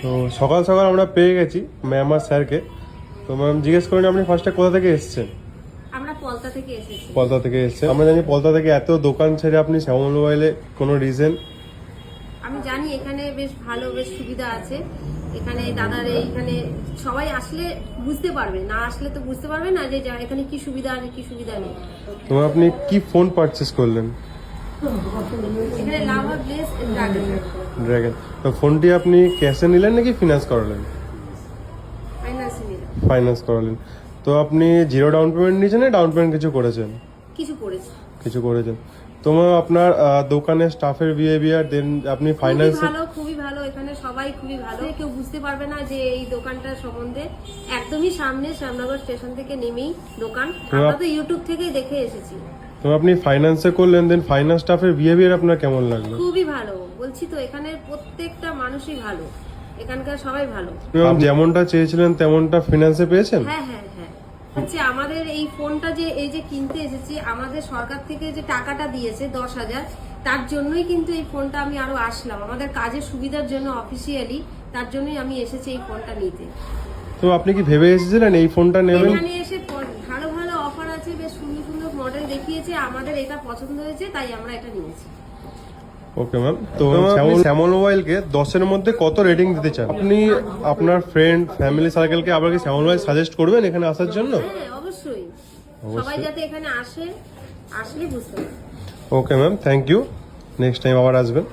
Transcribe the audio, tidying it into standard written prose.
তো সকাল সকাল আমরা পেয়ে গেছি ম্যাম আর স্যারকে। তো ম্যাম জিজ্ঞেস করেন আপনি ফার্স্টে কোথা থেকে এসেছেন? আমরা পলতা থেকে এসেছি। পলতা থেকে এসেছেন। আমরা জানি পলতা থেকে এত দোকান ছেড়ে আপনি শ্যামল মোবাইলে কোনো রিজন? আমি জানি এখানে বেশ ভালো, বেশ সুবিধা আছে। এখানে দাদার এইখানে সবাই আসলে বুঝতে পারবে, না আসলে তো বুঝতে পারবে না যে এখানে কি সুবিধা আছে কি সুবিধা নেই। তো আপনি কি ফোন পারচেস করলেন? এখানে লাভা ব্লেস ড্রাগন। তো ফোনটি আপনি ক্যাশে নিলেন নাকি ফিনান্স করালেন? ফাইন্যান্সে নিলাম। ফাইন্যান্স করালেন। তো আপনি জিরো ডাউন পেমেন্ট নিয়েছেন না ডাউন পেমেন্ট কিছু করেছেন? কিছু করেছি। কিছু করেছেন। তো ম্যাম আপনার দোকানের স্টাফের বিহেভিয়ার দেন আপনি ফাইন্যান্স? খুবই ভালো, খুবই ভালো। এখানে সবাই খুবই ভালো, কেউ বুঝতে পারবে না যে এই দোকানটার সম্বন্ধে। একদমই সামনে শ্যামনগর স্টেশন থেকে নেমেই দোকান। আমরা তো ইউটিউব থেকেই দেখে এসেছি। তো আপনি ফাইন্যান্সে করলেন, দেন ফাইন্যান্স স্টাফের বিহেভিয়ার আপনার কেমন লাগলো? খুবই ভালো, বলছি তো এখানে প্রত্যেকটা মানুষই ভালো, এখানকার সবাই ভালো। আপনি যেমনটা চেয়েছিলেন তেমনটা ফিনান্সে পেয়েছেন? হ্যাঁ হ্যাঁ হ্যাঁ। হচ্ছে আমাদের এই ফোনটা যে এই যে কিনতে এসেছি, আমাদের সরকার থেকে যে টাকাটা দিয়েছে 10,000, তার জন্যই কিন্তু এই ফোনটা আমি আরো আসলাম, আমাদের কাজের সুবিধার জন্য অফিসিয়ালি, তার জন্যই আমি এসেছি এই ফোনটা নিতে। তো আপনি কি ভেবে এসেছিলেন এই ফোনটা নেবেন? এখানে এসে ভালো ভালো অফার আছে, বেশ সুন্দর সুন্দর মডেল দেখিয়েছে, আমাদের এটা পছন্দ হয়েছে তাই আমরা এটা নিয়েছি। Okay ma'am. তো শ্যামল মোবাইলকে 10-এর মধ্যে কত রেটিং দিতে চান? আপনি আপনার ফ্রেন্ড ফ্যামিলি সার্কেলকে আবার কি শ্যামল মোবাইল সাজেস্ট করবেন এখানে আসার জন্য? হ্যাঁ অবশ্যই, সবাই যাতে এখানে আসে, আসলে বুঝতে পারবে। Okay ma'am, thank you. Next time আবার আসবেন।